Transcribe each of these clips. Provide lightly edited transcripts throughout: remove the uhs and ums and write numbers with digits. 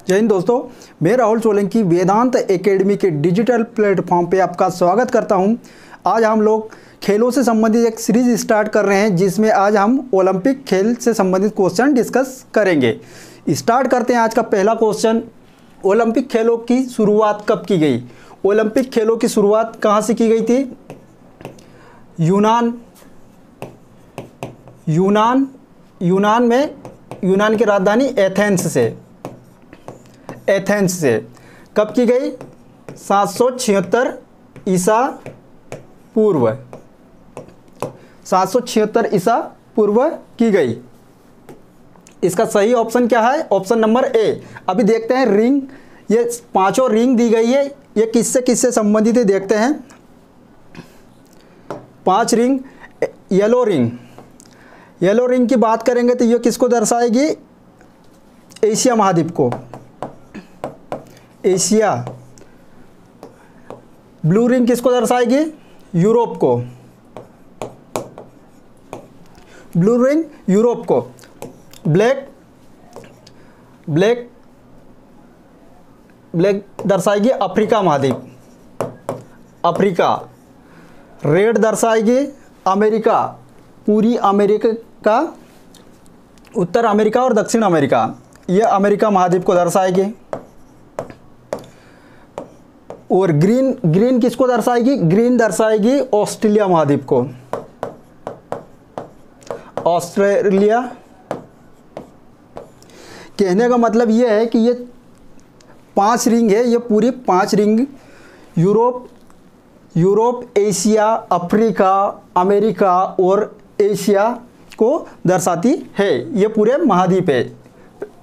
जय हिंद दोस्तों, मैं राहुल सोलंकी वेदांत एकेडमी के डिजिटल प्लेटफॉर्म पे आपका स्वागत करता हूं। आज हम लोग खेलों से संबंधित एक सीरीज स्टार्ट कर रहे हैं जिसमें आज हम ओलंपिक खेल से संबंधित क्वेश्चन डिस्कस करेंगे। स्टार्ट करते हैं आज का पहला क्वेश्चन। ओलंपिक खेलों की शुरुआत कब की गई? ओलंपिक खेलों की शुरुआत कहाँ से की गई थी? यूनान की राजधानी एथेंस से कब की गई? 776 ईसा पूर्व 776 ईसा पूर्व की गई। इसका सही ऑप्शन क्या है? Option number A. अभी देखते हैं रिंग, ये पांचों रिंग दी गई है, ये किससे किससे संबंधित है देखते हैं। 5 रिंग। येलो रिंग की बात करेंगे तो ये किसको दर्शाएगी? एशिया महाद्वीप को, एशिया। ब्लू रिंग किसको दर्शाएगी? यूरोप को, ब्लू रिंग यूरोप को। ब्लैक दर्शाएगी अफ्रीका महाद्वीप, अफ्रीका। रेड दर्शाएगी अमेरिका, पूरी अमेरिका का, उत्तर अमेरिका और दक्षिण अमेरिका, ये अमेरिका महाद्वीप को दर्शाएगी। और ग्रीन किसको दर्शाएगी? ग्रीन दर्शाएगी ऑस्ट्रेलिया महाद्वीप को, ऑस्ट्रेलिया। कहने का मतलब ये है कि ये 5 रिंग है, ये पूरी 5 ring Europe, Asia, Africa, America और एशिया को दर्शाती है। ये पूरे महाद्वीप है।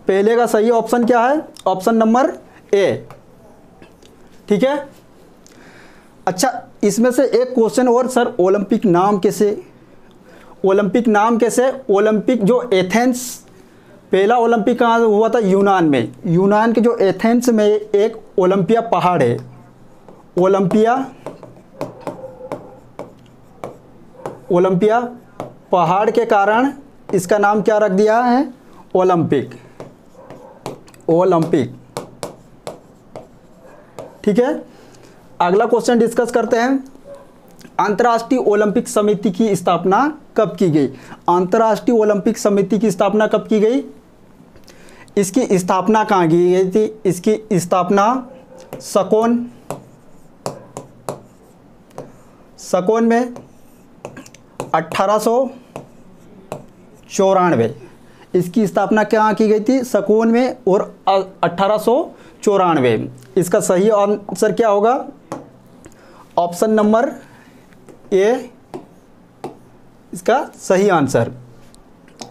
पहले का सही ऑप्शन क्या है? Option number A. ठीक है। अच्छा, इसमें से एक क्वेश्चन और सर, ओलंपिक नाम कैसे? ओलंपिक जो एथेंस, पहला ओलंपिक कहाँ हुआ था? यूनान में। यूनान के जो एथेंस में एक ओलंपिया पहाड़ है, ओलंपिया पहाड़ के कारण इसका नाम क्या रख दिया है? ओलंपिक। ठीक है। अगला क्वेश्चन डिस्कस करते हैं। अंतर्राष्ट्रीय ओलंपिक समिति की स्थापना कब की गई? अंतर्राष्ट्रीय ओलंपिक समिति की स्थापना कब की गई? इसकी स्थापना कहाँ की गई थी? इसकी स्थापना सकौन में 1894। इसकी स्थापना कहाँ की गई थी? सकौन में, और 1894। इसका सही आंसर क्या होगा? ऑप्शन नंबर ए इसका सही आंसर।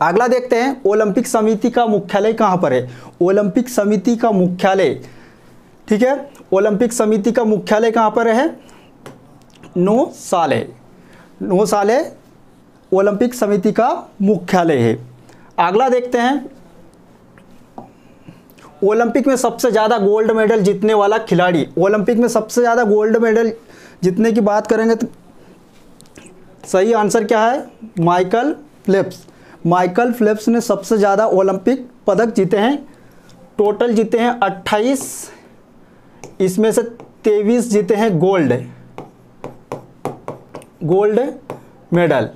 अगला देखते हैं, ओलंपिक समिति का मुख्यालय कहाँ पर है? ओलंपिक समिति का मुख्यालय, ठीक है, ओलंपिक समिति का मुख्यालय कहाँ पर है? नौ साले ओलंपिक समिति का मुख्यालय है। अगला देखते हैं, ओलंपिक में सबसे ज़्यादा गोल्ड मेडल जीतने वाला खिलाड़ी। ओलंपिक में सबसे ज़्यादा गोल्ड मेडल जीतने की बात करेंगे तो सही आंसर क्या है? माइकल फेल्प्स ने सबसे ज़्यादा ओलंपिक पदक जीते हैं। टोटल जीते हैं 28, इसमें से 23 जीते हैं गोल्ड मेडल।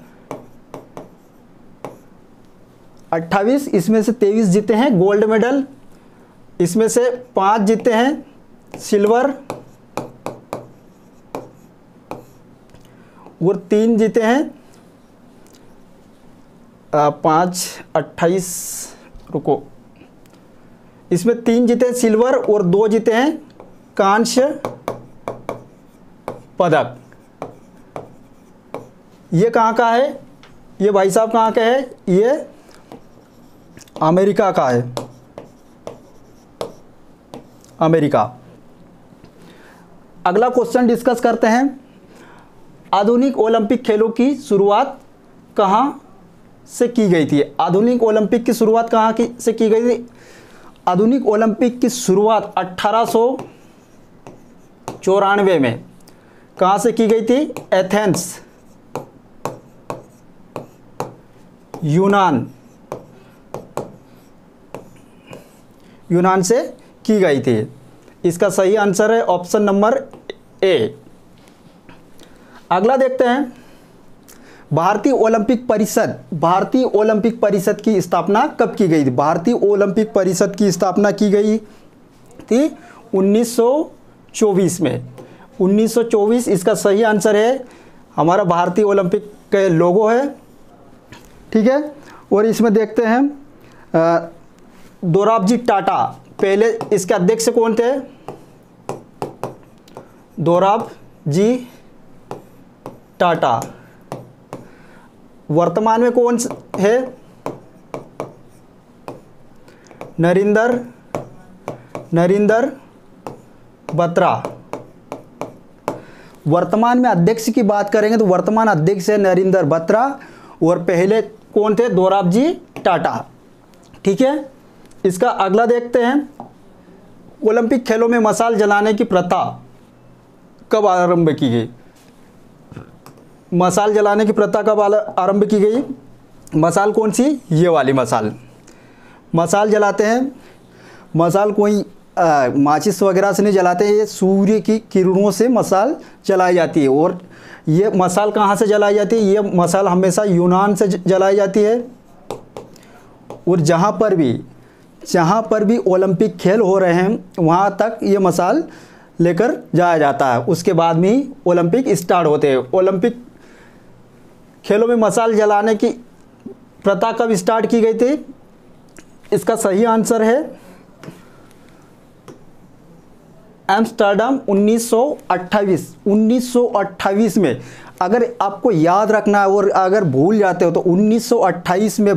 28, इसमें से 23 जीते हैं गोल्ड मेडल। इसमें से 5 जीते हैं सिल्वर और 3 जीते हैं 5, 28, रुको, इसमें 3 जीते हैं सिल्वर और 2 जीते हैं कांस्य पदक। ये कहाँ का है? ये भाई साहब कहाँ का है? ये अमेरिका का है, अमेरिका। अगला क्वेश्चन डिस्कस करते हैं। आधुनिक ओलंपिक खेलों की शुरुआत कहाँ से की गई थी? आधुनिक ओलंपिक की शुरुआत कहाँ से की गई थी? आधुनिक ओलंपिक की शुरुआत 1894 में कहाँ से की गई थी? एथेंस, यूनान से की गई थी। इसका सही आंसर है ऑप्शन नंबर ए। अगला देखते हैं, भारतीय ओलंपिक परिषद की स्थापना कब की गई थी? भारतीय ओलंपिक परिषद की स्थापना की गई थी 1924 में। 1924 इसका सही आंसर है। हमारा भारतीय ओलंपिक का लोगो है, ठीक है। और इसमें देखते हैं दोराबजी टाटा, पहले इसके अध्यक्ष कौन थे? दोराबजी टाटा। वर्तमान में कौन है? नरेंद्र बत्रा। वर्तमान में अध्यक्ष की बात करेंगे तो वर्तमान अध्यक्ष है नरेंद्र बत्रा, और पहले कौन थे? दोराबजी टाटा, ठीक है। इसका अगला देखते हैं, ओलंपिक खेलों में मशाल जलाने की प्रथा कब आरंभ की गई? मशाल जलाने की प्रथा कब आरंभ की गई? मशाल कौन सी? ये वाली मशाल जलाते हैं। मशाल कोई माचिस वगैरह से नहीं जलाते हैं, ये सूर्य की किरणों से मशाल जलाई जाती है। और ये मशाल कहाँ से जलाई जाती है? ये मशाल हमेशा यूनान से जलाई जाती है। और जहाँ पर भी ओलंपिक खेल हो रहे हैं वहाँ तक ये मशाल लेकर जाया जाता है, उसके बाद में ही ओलंपिक स्टार्ट होते हैं। ओलंपिक खेलों में मशाल जलाने की प्रथा कब स्टार्ट की गई थी? इसका सही आंसर है एम्स्टर्डम 1928 में। अगर आपको याद रखना है और अगर भूल जाते हो तो 1928 में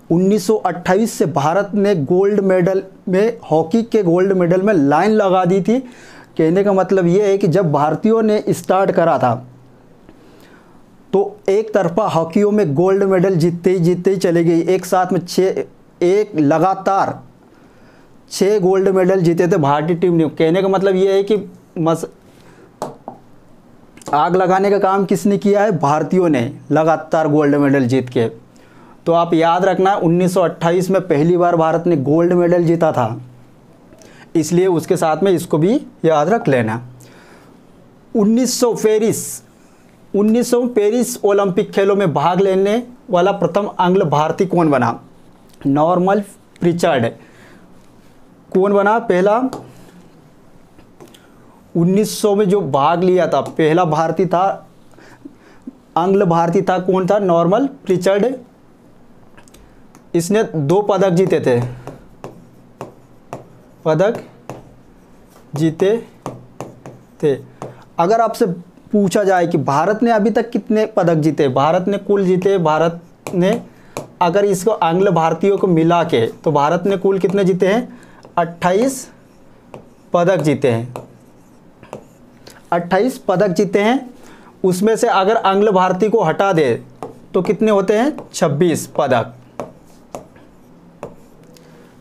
1928 से भारत ने गोल्ड मेडल में, हॉकी के गोल्ड मेडल में लाइन लगा दी थी। कहने का मतलब ये है कि जब भारतीयों ने स्टार्ट करा था तो एक तरफा हॉकियों में गोल्ड मेडल जीतते ही चले गई। एक साथ में लगातार 6 गोल्ड मेडल जीते थे भारतीय टीम ने। कहने का मतलब ये है कि आग लगाने का काम किसने किया है? भारतीयों ने, लगातार गोल्ड मेडल जीत के। तो आप याद रखना 1928 में पहली बार भारत ने गोल्ड मेडल जीता था, इसलिए उसके साथ में इसको भी याद रख लेना। 1900 पेरिस ओलंपिक खेलों में भाग लेने वाला प्रथम आंग्ल भारतीय कौन बना? Norman Pritchard. कौन बना पहला? 1900 में जो भाग लिया था पहला भारतीय था, आंग्ल भारतीय था, कौन था? Norman Pritchard. इसने 2 पदक जीते थे। अगर आपसे पूछा जाए कि भारत ने अभी तक कितने पदक जीते, भारत ने अगर इसको आंग्ल भारतीयों को मिला के तो भारत ने कुल कितने जीते हैं? 28 पदक जीते हैं। 28 पदक जीते हैं। उसमें से अगर आंग्ल भारतीय को हटा दे तो कितने होते हैं? 26 पदक।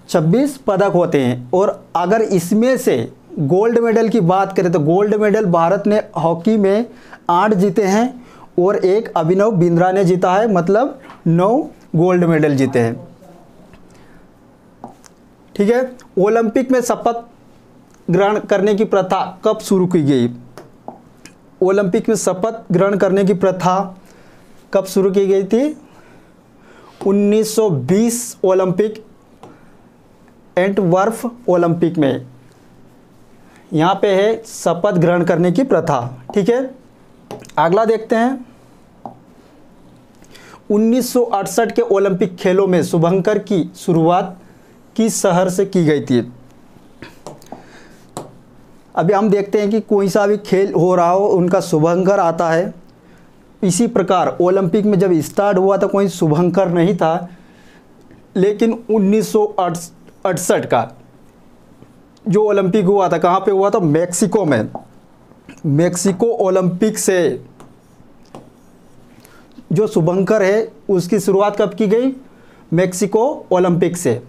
26 पदक होते हैं। और अगर इसमें से गोल्ड मेडल की बात करें तो गोल्ड मेडल भारत ने हॉकी में 8 जीते हैं और एक अभिनव बिंद्रा ने जीता है, मतलब 9 गोल्ड मेडल जीते हैं, ठीक है। ओलंपिक में शपथ ग्रहण करने की प्रथा कब शुरू की गई? ओलंपिक में शपथ ग्रहण करने की प्रथा कब शुरू की गई थी? 1920 ओलंपिक, एंटवर्प ओलंपिक में यहाँ पे है शपथ ग्रहण करने की प्रथा, ठीक है। अगला देखते हैं, 1968 के ओलंपिक खेलों में शुभंकर की शुरुआत किस शहर से की गई थी? अभी हम देखते हैं कि कोई सा भी खेल हो रहा हो उनका शुभंकर आता है। इसी प्रकार ओलंपिक में जब स्टार्ट हुआ था कोई शुभंकर नहीं था, लेकिन 1968 का जो ओलंपिक हुआ था कहाँ पे हुआ था? मेक्सिको में। मेक्सिको ओलंपिक से जो शुभंकर है उसकी शुरुआत कब की गई? मेक्सिको ओलंपिक से।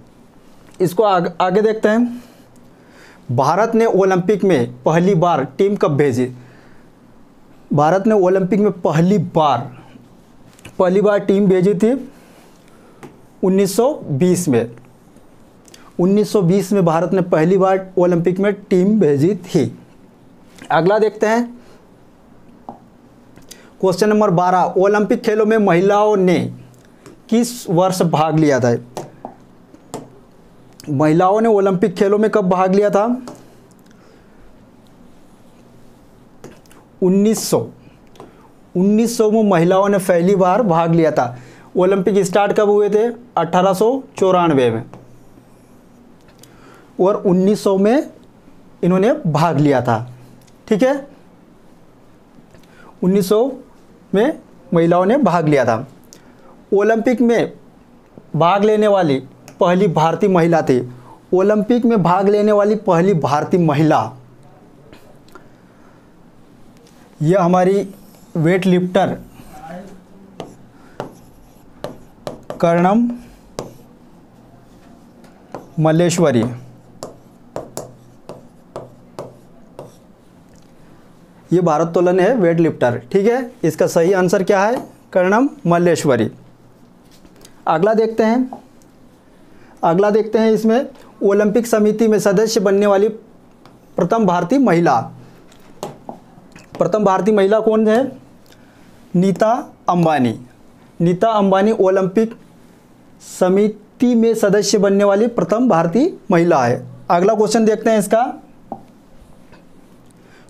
इसको आगे देखते हैं, भारत ने ओलंपिक में पहली बार टीम कब भेजी? भारत ने ओलंपिक में पहली बार टीम भेजी थी 1920 में। 1920 में भारत ने पहली बार ओलंपिक में टीम भेजी थी। अगला देखते हैं क्वेश्चन नंबर 12, ओलंपिक खेलों में महिलाओं ने किस वर्ष भाग लिया था? महिलाओं ने ओलंपिक खेलों में कब भाग लिया था? 1900 में महिलाओं ने पहली बार भाग लिया था। ओलंपिक स्टार्ट कब हुए थे? 1894 में, और 1900 में इन्होंने भाग लिया था। ठीक है, 1900 में महिलाओं ने भाग लिया था। ओलंपिक में भाग लेने वाली पहली भारतीय महिला थी। ओलंपिक में भाग लेने वाली पहली भारतीय महिला, यह हमारी वेट लिफ्टर कर्णम मल्लेश्वरी। ये भारोत्तोलन है, वेट लिफ्टर। ठीक है, इसका सही आंसर क्या है? कर्णम मल्लेश्वरी। अगला देखते हैं इसमें ओलंपिक समिति में सदस्य बनने वाली प्रथम भारतीय महिला। प्रथम भारतीय महिला कौन है? नीता अंबानी। नीता अंबानी ओलंपिक समिति में सदस्य बनने वाली प्रथम भारतीय महिला है। अगला क्वेश्चन देखते हैं इसका,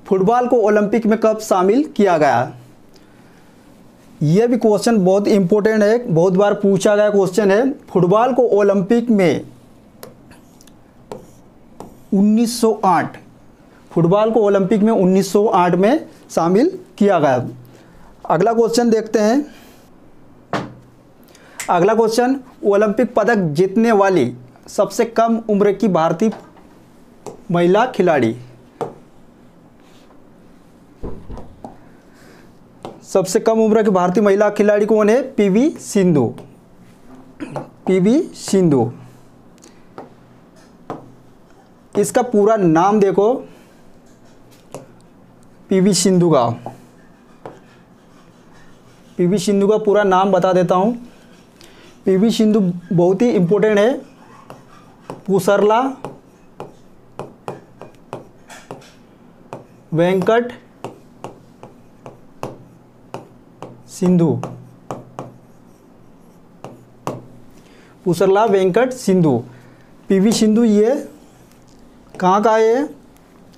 फुटबॉल को ओलंपिक में कब शामिल किया गया? यह भी क्वेश्चन बहुत इंपॉर्टेंट है, बहुत बार पूछा गया क्वेश्चन है। फुटबॉल को ओलंपिक में 1908, फुटबॉल को ओलंपिक में 1908 में शामिल किया गया। अगला क्वेश्चन देखते हैं। अगला क्वेश्चन, ओलंपिक पदक जीतने वाली सबसे कम उम्र की भारतीय महिला खिलाड़ी। सबसे कम उम्र की भारतीय महिला खिलाड़ी कौन है? पीवी सिंधु। पीवी सिंधु। इसका पूरा नाम देखो, पीवी सिंधु का। पीवी सिंधु का पूरा नाम बता देता हूँ। पीवी सिंधु बहुत ही इंपॉर्टेंट है। पुसरला वेंकट सिंधु। पुसरला वेंकट सिंधु। पीवी सिंधु ये कहाँ का है?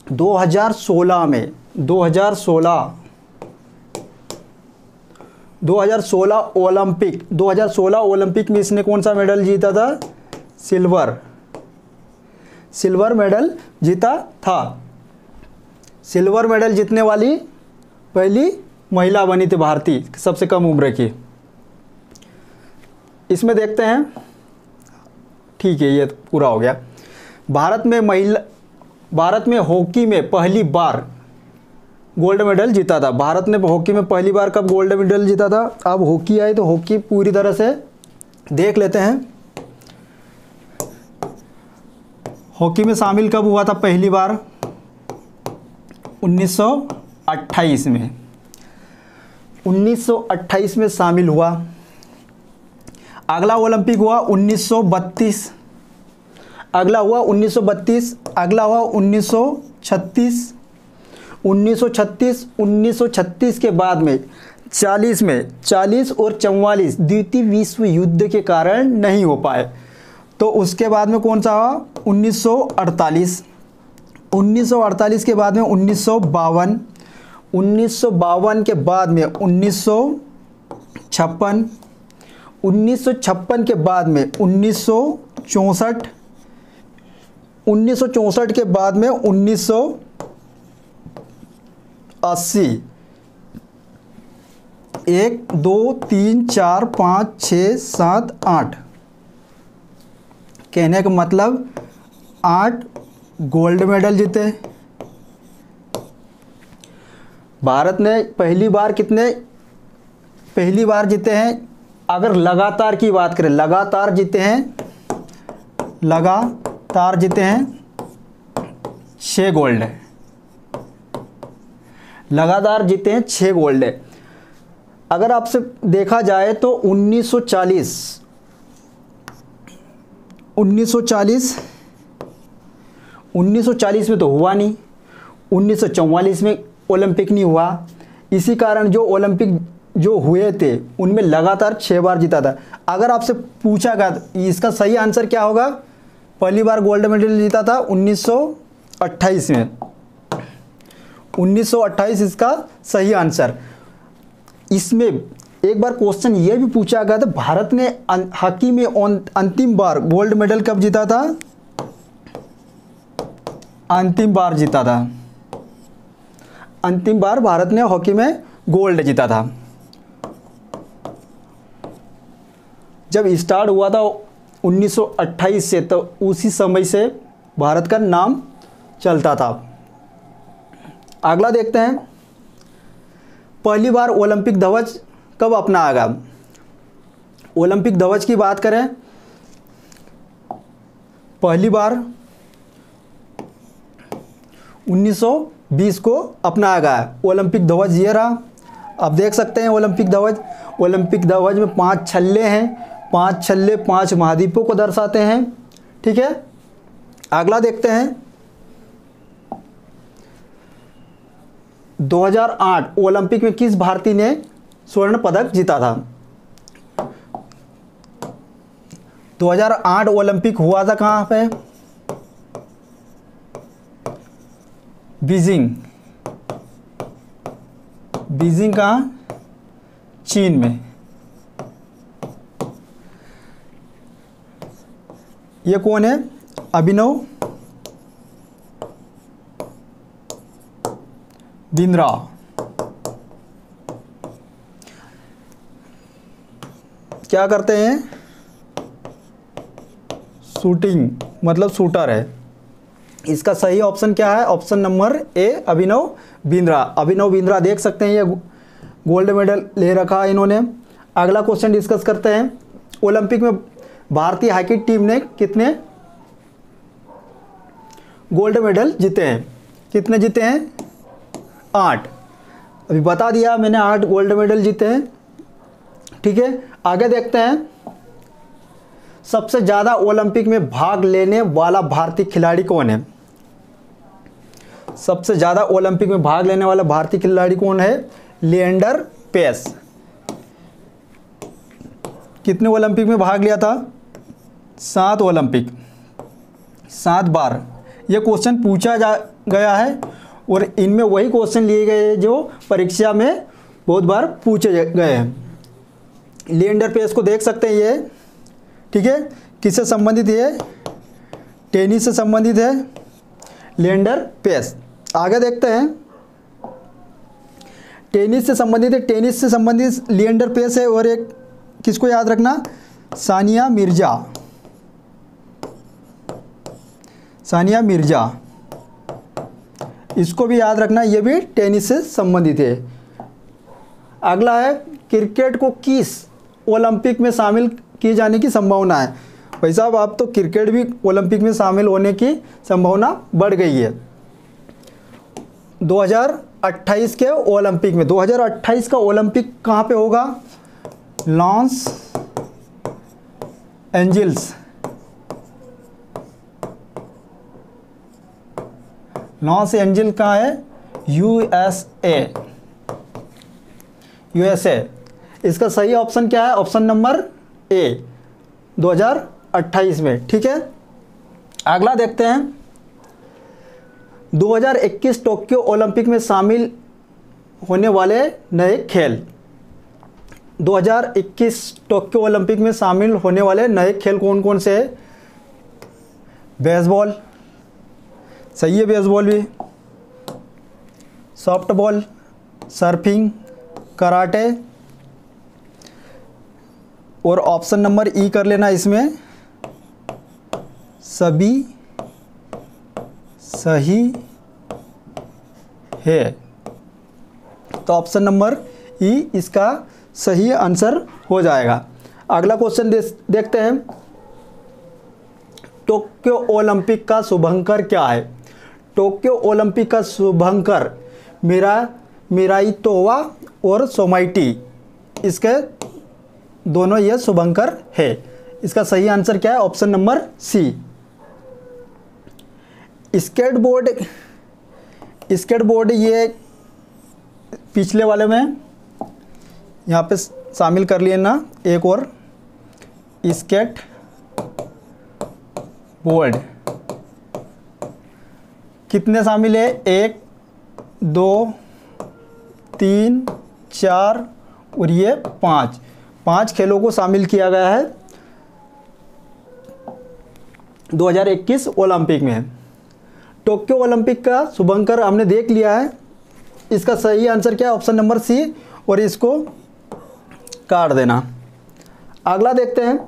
2016 में। 2016 ओलंपिक में इसने कौन सा मेडल जीता था? सिल्वर मेडल जीता था। सिल्वर मेडल जीतने वाली पहली महिला बनी थी भारतीय, सबसे कम उम्र की। इसमें देखते हैं। ठीक है, ये पूरा हो गया। भारत में हॉकी में पहली बार गोल्ड मेडल जीता था। भारत ने हॉकी में पहली बार कब गोल्ड मेडल जीता था? अब हॉकी आई तो हॉकी पूरी तरह से देख लेते हैं। हॉकी में शामिल कब हुआ था पहली बार? 1928 में। 1928 में शामिल हुआ। अगला ओलंपिक हुआ 1932। अगला हुआ 1932। अगला हुआ 1936। 1936 के बाद में 40 और 44 द्वितीय विश्व युद्ध के कारण नहीं हो पाए। तो उसके बाद में कौन सा हुआ? 1948। 1948 के बाद में 1952। 1952 के बाद में 1956। 1956 के बाद में 1964। 1964 के बाद में 1980। 1 2 3 4 5 6 7 8, कहने का मतलब 8 गोल्ड मेडल जीते। भारत ने पहली बार जीते हैं। अगर लगातार की बात करें, लगातार जीते हैं 6 गोल्ड है। लगातार जीते हैं 6 गोल्ड है। अगर आपसे देखा जाए तो 1940 1940 में तो हुआ नहीं, 1944 में ओलंपिक नहीं हुआ। इसी कारण जो ओलंपिक जो हुए थे उनमें लगातार 6 बार जीता था। अगर आपसे पूछा गया तो इसका सही आंसर क्या होगा? पहली बार गोल्ड मेडल जीता था 1928 में। 1928 इसका सही आंसर। इसमें एक बार क्वेश्चन ये भी पूछा गया था, भारत ने हॉकी में अंतिम बार गोल्ड मेडल कब जीता था? अंतिम बार जीता था, अंतिम बार भारत ने हॉकी में गोल्ड जीता था। जब स्टार्ट हुआ था 1928 से, तो उसी समय से भारत का नाम चलता था। अगला देखते हैं, पहली बार ओलंपिक ध्वज कब अपनाया गया? ओलंपिक ध्वज की बात करें, पहली बार 1920 को अपनाया गया ओलंपिक ध्वज। ये रहा, आप देख सकते हैं ओलंपिक ध्वज। ओलंपिक ध्वज में 5 छल्ले हैं, 5 छल्ले 5 महाद्वीपों को दर्शाते हैं। ठीक है, अगला देखते हैं, 2008 ओलंपिक में किस भारतीय ने स्वर्ण पदक जीता था? 2008 ओलंपिक हुआ था कहाँ पे? बीजिंग। बीजिंग कहाँ? चीन में। ये कौन है? अभिनव बिंद्रा। क्या करते हैं? शूटिंग, मतलब शूटर है। इसका सही ऑप्शन क्या है? Option number A, Abhinav Bindra. Abhinav Bindra देख सकते हैं, ये गोल्ड मेडल ले रखा है इन्होंने। अगला क्वेश्चन डिस्कस करते हैं, ओलंपिक में भारतीय हॉकी टीम ने कितने गोल्ड मेडल जीते हैं? कितने जीते हैं? 8। अभी बता दिया मैंने, 8 गोल्ड मेडल जीते हैं। ठीक है, आगे देखते हैं, सबसे ज़्यादा ओलंपिक में भाग लेने वाला भारतीय खिलाड़ी कौन है? सबसे ज़्यादा ओलंपिक में भाग लेने वाला भारतीय खिलाड़ी कौन है? लिएंडर पेस। कितने ओलंपिक में भाग लिया था? 7 ओलंपिक, 7 बार। यह क्वेश्चन पूछा गया है और इनमें वही क्वेश्चन लिए गए जो परीक्षा में बहुत बार पूछे गए हैं। लिएंडर पेस को देख सकते हैं ये। ठीक है, किससे संबंधित है? टेनिस से संबंधित है लिएंडर पेस। आगे देखते हैं, टेनिस से संबंधित है, टेनिस से संबंधित लिएंडर पेस है। और एक किसको याद रखना? सानिया मिर्जा। सानिया मिर्जा, इसको भी याद रखना, ये भी टेनिस से संबंधित है। अगला है, क्रिकेट को किस ओलंपिक में शामिल किए जाने की संभावना है? भाई साहब, आप तो क्रिकेट भी ओलंपिक में शामिल होने की संभावना बढ़ गई है 2028 के ओलंपिक में। 2028 का ओलंपिक कहाँ पे होगा? Los Angeles. लॉस एंजल्स कहाँ है? यूएसए। इसका सही ऑप्शन क्या है? ऑप्शन नंबर ए, 2028 में। ठीक है, अगला देखते हैं, 2021 टोक्यो ओलंपिक में शामिल होने वाले नए खेल। 2021 टोक्यो ओलंपिक में शामिल होने वाले नए खेल कौन कौन से हैं? बेसबॉल, सही है, बेसबॉल भी। सॉफ्टबॉल, सर्फिंग, कराटे और ऑप्शन नंबर ई कर लेना, इसमें सभी सही है। तो ऑप्शन नंबर ई इसका सही आंसर हो जाएगा। अगला क्वेश्चन देखते हैं, टोक्यो ओलंपिक का शुभंकर क्या है? टोक्यो ओलंपिक का शुभंकर मिराइतोवा और सोमाइटी, इसके दोनों ये शुभंकर है। इसका सही आंसर क्या है? Option number C. Skateboard ये पिछले वाले में यहाँ पे शामिल कर लिए ना, एक और स्केट बोर्ड कितने शामिल है, 1 2 3 4 और ये 5 खेलों को शामिल किया गया है 2021 ओलंपिक में। टोक्यो ओलंपिक का शुभंकर हमने देख लिया है, इसका सही आंसर क्या है, ऑप्शन नंबर सी, और इसको काट देना। अगला देखते हैं,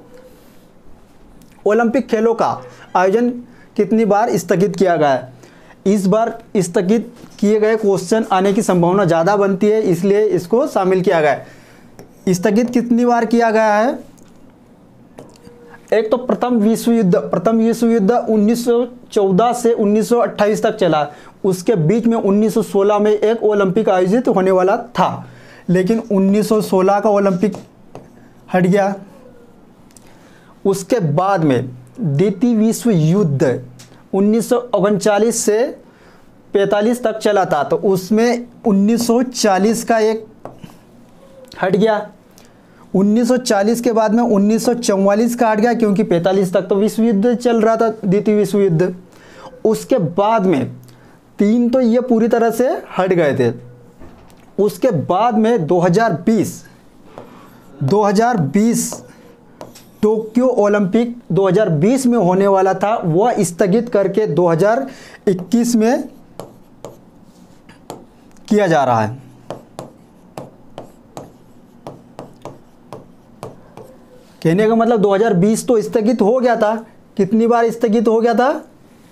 ओलंपिक खेलों का आयोजन कितनी बार स्थगित किया गया है। इस बार स्थगित किए गए क्वेश्चन आने की संभावना ज़्यादा बनती है, इसलिए इसको शामिल किया गया है। स्थगित कितनी बार किया गया है, एक तो प्रथम विश्व युद्ध 1914 से 1928 तक चला, उसके बीच में 1916 में एक ओलंपिक आयोजित होने वाला था, लेकिन 1916 का ओलंपिक हट गया। उसके बाद में द्वितीय विश्व युद्ध 1939 से 45 तक चला था, तो उसमें 1940 का एक हट गया। 1940 के बाद में 1944 का हट गया, क्योंकि 45 तक तो विश्व युद्ध चल रहा था, द्वितीय विश्व युद्ध। उसके बाद में 3 तो ये पूरी तरह से हट गए थे। उसके बाद में 2020 टोक्यो ओलंपिक 2020 में होने वाला था, वह स्थगित करके 2021 में किया जा रहा है। कहने का मतलब 2020 तो स्थगित हो गया था, कितनी बार स्थगित हो गया था,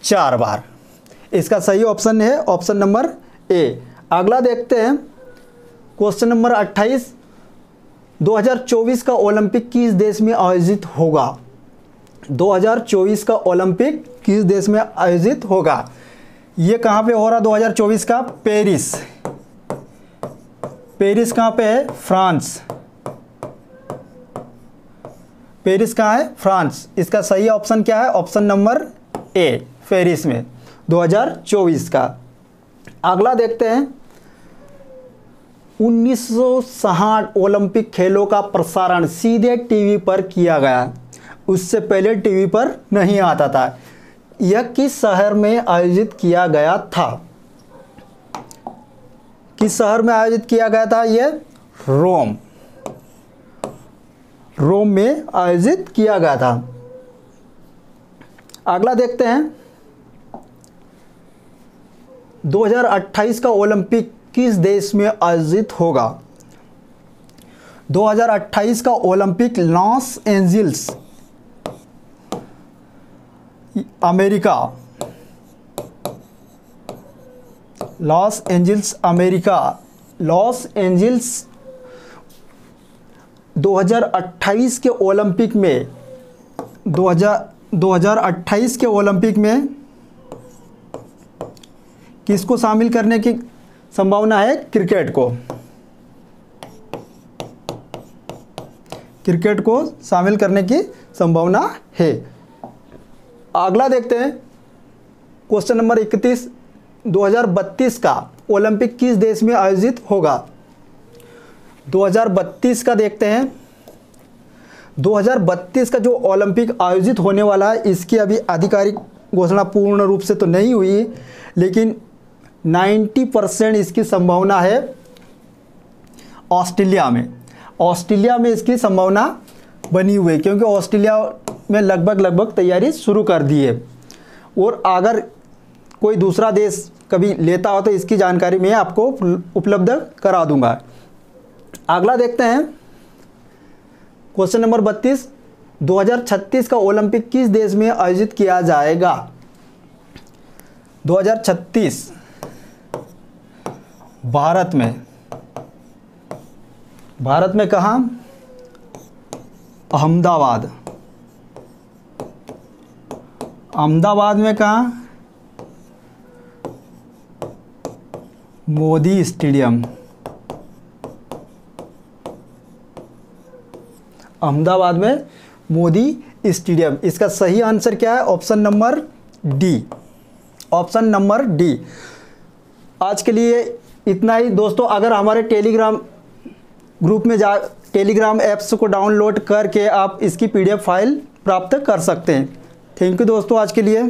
4 बार। इसका सही ऑप्शन है ऑप्शन नंबर ए। अगला देखते हैं, क्वेश्चन नंबर 28, 2024 का ओलंपिक किस देश में आयोजित होगा। 2024 का ओलंपिक किस देश में आयोजित होगा, ये कहाँ पे हो रहा 2024 का, पेरिस। पेरिस कहाँ पे है, फ्रांस। पेरिस कहाँ है, फ्रांस। इसका सही ऑप्शन क्या है, ऑप्शन नंबर ए, पेरिस में 2024 का। अगला देखते हैं, 1960 ओलंपिक खेलों का प्रसारण सीधे टीवी पर किया गया, उससे पहले टीवी पर नहीं आता था। यह किस शहर में आयोजित किया गया था, किस शहर में आयोजित किया गया था, यह रोम में आयोजित किया गया था। अगला देखते हैं, 2028 का ओलंपिक किस देश में आयोजित होगा। 2028 का Olympic Los Angeles America, Los Angeles America, Los Angeles 2028 के ओलंपिक में 2028 के ओलंपिक में किसको शामिल करने की संभावना है, क्रिकेट को शामिल करने की संभावना है। अगला देखते हैं, क्वेश्चन नंबर 31, 2032 का ओलंपिक किस देश में आयोजित होगा। 2032 का देखते हैं, 2032 का जो ओलंपिक आयोजित होने वाला है, इसकी अभी आधिकारिक घोषणा पूर्ण रूप से तो नहीं हुई, लेकिन 90% इसकी संभावना है ऑस्ट्रेलिया में इसकी संभावना बनी हुई है, क्योंकि ऑस्ट्रेलिया में लगभग तैयारी शुरू कर दी है। और अगर कोई दूसरा देश कभी लेता हो तो इसकी जानकारी मैं आपको उपलब्ध करा दूंगा। अगला देखते हैं, क्वेश्चन नंबर 32, 2036 का ओलंपिक किस देश में आयोजित किया जाएगा। 2036 भारत में कहाँ, अहमदाबाद में कहाँ, मोदी स्टेडियम, अहमदाबाद में मोदी स्टेडियम। इसका सही आंसर क्या है, option number D, option number D. आज के लिए इतना ही दोस्तों। अगर हमारे टेलीग्राम ग्रुप में टेलीग्राम ऐप्स को डाउनलोड करके आप इसकी PDF फाइल प्राप्त कर सकते हैं। थैंक यू दोस्तों आज के लिए।